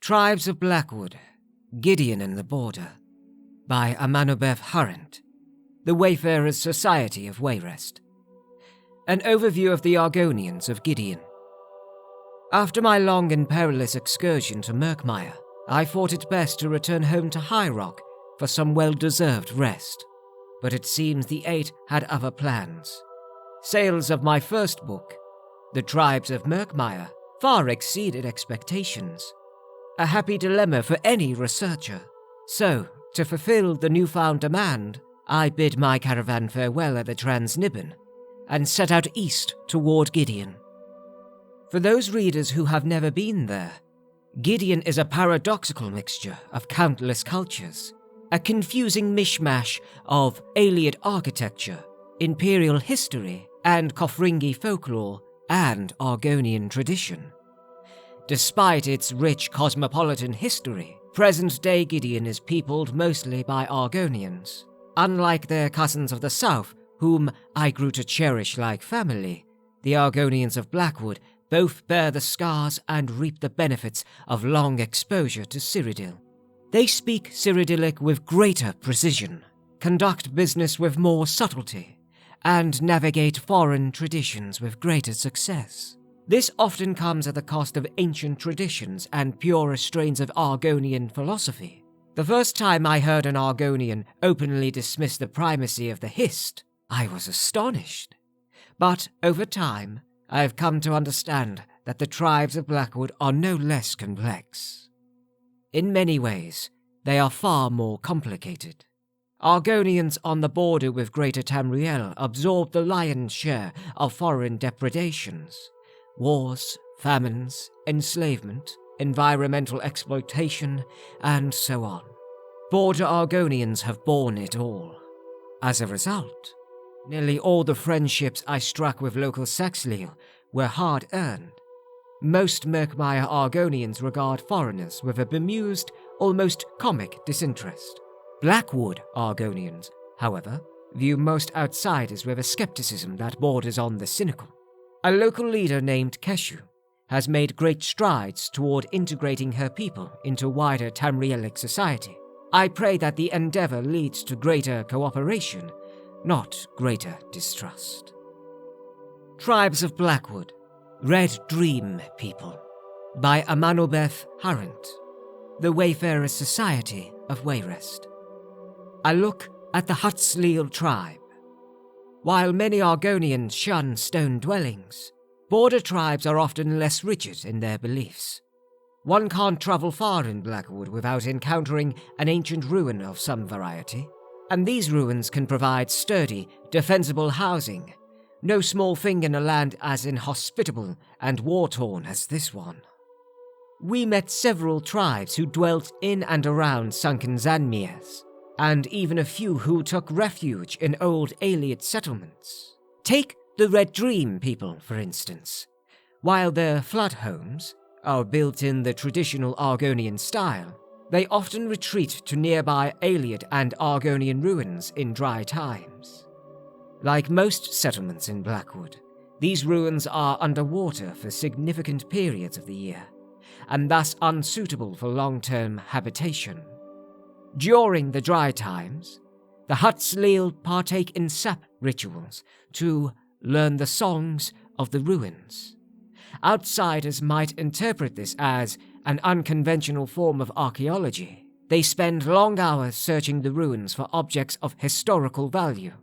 Tribes of Blackwood, Gideon and the Border, by Amanobeth Harrent, The Wayfarer's Society of Wayrest. An overview of the Argonians of Gideon. After my long and perilous excursion to Murkmire, I thought it best to return home to High Rock for some well-deserved rest. But it seems the Eight had other plans. Sales of my first book, The Tribes of Murkmire, far exceeded expectations. A happy dilemma for any researcher. So, to fulfill the newfound demand, I bid my caravan farewell at the Transnibbon and set out east toward Gideon. For those readers who have never been there, Gideon is a paradoxical mixture of countless cultures, a confusing mishmash of Aeliad architecture, imperial history, and Kofringi folklore and Argonian tradition. Despite its rich cosmopolitan history, present-day Gideon is peopled mostly by Argonians. Unlike their cousins of the south, whom I grew to cherish like family, the Argonians of Blackwood both bear the scars and reap the benefits of long exposure to Cyrodiil. They speak Cyrodiilic with greater precision, conduct business with more subtlety, and navigate foreign traditions with greater success. This often comes at the cost of ancient traditions and purer strains of Argonian philosophy. The first time I heard an Argonian openly dismiss the primacy of the Hist, I was astonished. But over time, I have come to understand that the tribes of Blackwood are no less complex. In many ways, they are far more complicated. Argonians on the border with Greater Tamriel absorb the lion's share of foreign depredations. Wars, famines, enslavement, environmental exploitation, and so on. Border Argonians have borne it all. As a result, nearly all the friendships I struck with local Saxhleel were hard-earned. Most Murkmire Argonians regard foreigners with a bemused, almost comic disinterest. Blackwood Argonians, however, view most outsiders with a skepticism that borders on the cynical. A local leader named Keshu has made great strides toward integrating her people into wider Tamrielic society. I pray that the endeavor leads to greater cooperation, not greater distrust. Tribes of Blackwood, Red Dream People, by Amanobeth Harrent, The Wayfarer's Society of Wayrest. A look at the Hutsleal tribe. While many Argonians shun stone dwellings, border tribes are often less rigid in their beliefs. One can't travel far in Blackwood without encountering an ancient ruin of some variety, and these ruins can provide sturdy, defensible housing, no small thing in a land as inhospitable and war-torn as this one. We met several tribes who dwelt in and around sunken Zanmiers, and even a few who took refuge in old Aeliad settlements. Take the Red Dream people, for instance. While their flood homes are built in the traditional Argonian style, they often retreat to nearby Aeliad and Argonian ruins in dry times. Like most settlements in Blackwood, these ruins are underwater for significant periods of the year, and thus unsuitable for long-term habitation. During the dry times, the Hutsleal partake in sap rituals to learn the songs of the ruins. Outsiders might interpret this as an unconventional form of archaeology. They spend long hours searching the ruins for objects of historical value,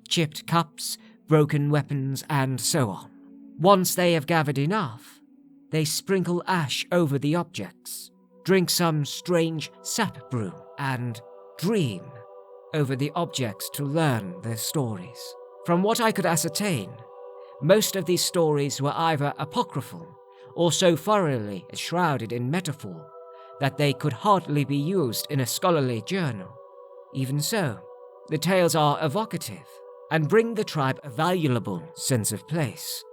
chipped cups, broken weapons, and so on. Once they have gathered enough, they sprinkle ash over the objects, drink some strange sap brew, and dream over the objects to learn their stories. From what I could ascertain, most of these stories were either apocryphal or so thoroughly shrouded in metaphor that they could hardly be used in a scholarly journal. Even so, the tales are evocative and bring the tribe a valuable sense of place.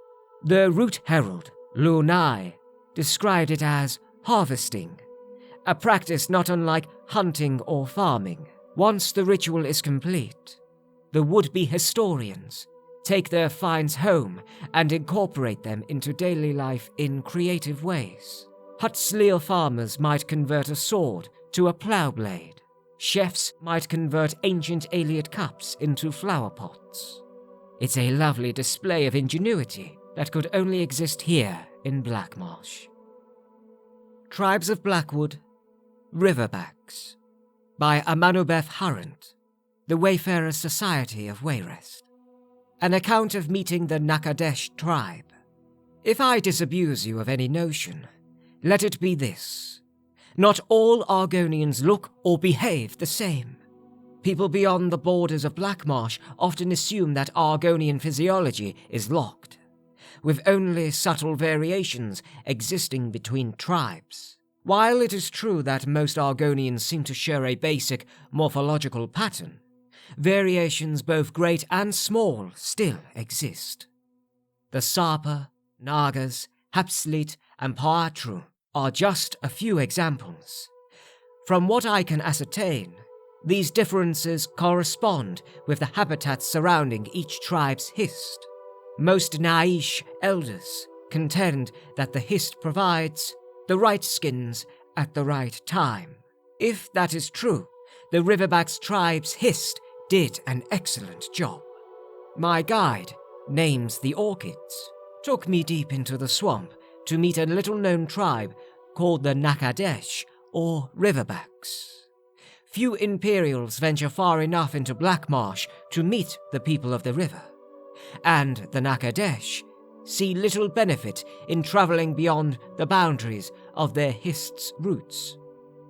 The root herald, Lunai, described it as harvesting, a practice not unlike hunting or farming. Once the ritual is complete, the would-be historians take their finds home and incorporate them into daily life in creative ways. Hutsleal farmers might convert a sword to a plough blade. Chefs might convert ancient Aeliad cups into flower pots. It's a lovely display of ingenuity that could only exist here in Black Marsh. Tribes of Blackwood, Riverbacks, by Amanubeth Harrant, The Wayfarer's Society of Wayrest. An account of meeting the Akatosh tribe. If I disabuse you of any notion, let it be this. Not all Argonians look or behave the same. People beyond the borders of Black Marsh often assume that Argonian physiology is locked, with only subtle variations existing between tribes. While it is true that most Argonians seem to share a basic morphological pattern, variations both great and small still exist. The Sapa, Nagas, Hapslit, and Paatru are just a few examples. From what I can ascertain, these differences correspond with the habitats surrounding each tribe's hist. Most Naish elders contend that the hist provides the right skins at the right time. If that is true, the Riverbacks tribe's hist did an excellent job. My guide, Names-the-Orchids, took me deep into the swamp to meet a little-known tribe called the Akatosh, or Riverbacks. Few Imperials venture far enough into Black Marsh to meet the people of the river, and the Akatosh see little benefit in travelling beyond the boundaries of their hist's roots.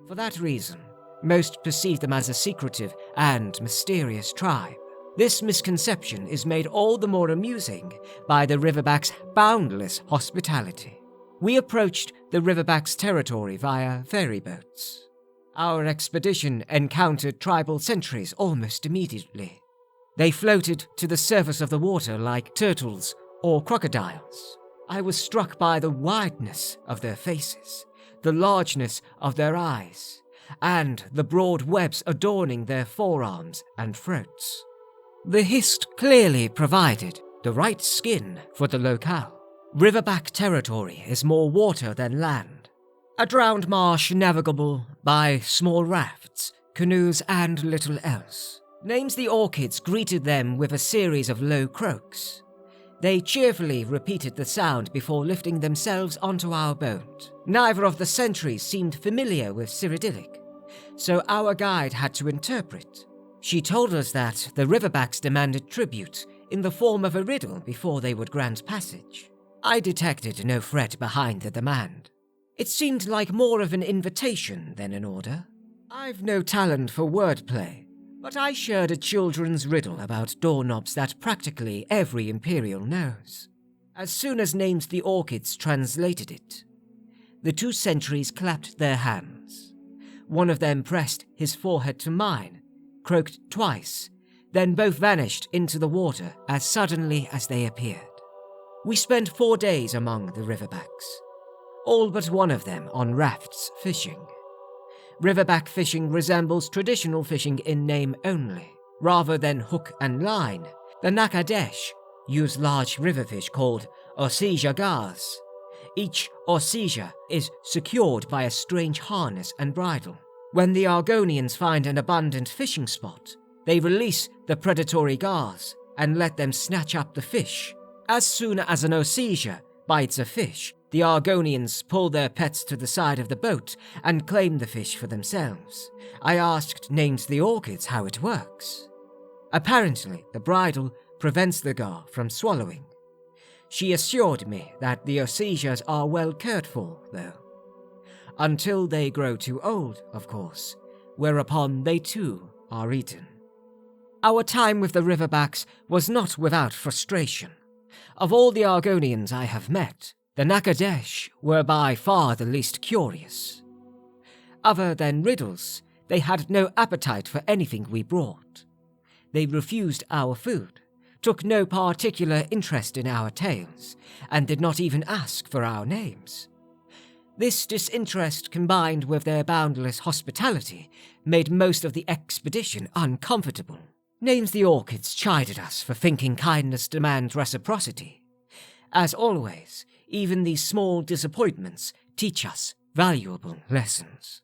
For that reason, most perceive them as a secretive and mysterious tribe. This misconception is made all the more amusing by the Riverbacks' boundless hospitality. We approached the Riverbacks' territory via ferry boats. Our expedition encountered tribal sentries almost immediately. They floated to the surface of the water like turtles or crocodiles. I was struck by the wideness of their faces, the largeness of their eyes, and the broad webs adorning their forearms and throats. The hist clearly provided the right skin for the locale. Riverback territory is more water than land. A drowned marsh navigable by small rafts, canoes, and little else. Names-the-Orchids greeted them with a series of low croaks. They cheerfully repeated the sound before lifting themselves onto our boat. Neither of the sentries seemed familiar with Cyrodiilic, so our guide had to interpret. She told us that the Riverbacks demanded tribute in the form of a riddle before they would grant passage. I detected no threat behind the demand. It seemed like more of an invitation than an order. I've no talent for wordplay, but I shared a children's riddle about doorknobs that practically every Imperial knows. As soon as Names-the-Orchids translated it, the two sentries clapped their hands. One of them pressed his forehead to mine, croaked twice, then both vanished into the water as suddenly as they appeared. We spent 4 days among the Riverbacks, all but one of them on rafts fishing. Riverback fishing resembles traditional fishing in name only. Rather than hook and line, the Akatosh use large riverfish called osija gars. Each osija is secured by a strange harness and bridle. When the Argonians find an abundant fishing spot, they release the predatory gars and let them snatch up the fish. As soon as an osija bites a fish, the Argonians pull their pets to the side of the boat and claim the fish for themselves. I asked Names-the-Orchids how it works. Apparently, the bridle prevents the gar from swallowing. She assured me that the osijas are well cared for, though. Until they grow too old, of course, whereupon they too are eaten. Our time with the Riverbacks was not without frustration. Of all the Argonians I have met, the Akatosh were by far the least curious. Other than riddles, they had no appetite for anything we brought. They refused our food, took no particular interest in our tales, and did not even ask for our names. This disinterest, combined with their boundless hospitality, made most of the expedition uncomfortable. Names-the-Orchids chided us for thinking kindness demands reciprocity. As always, even these small disappointments teach us valuable lessons.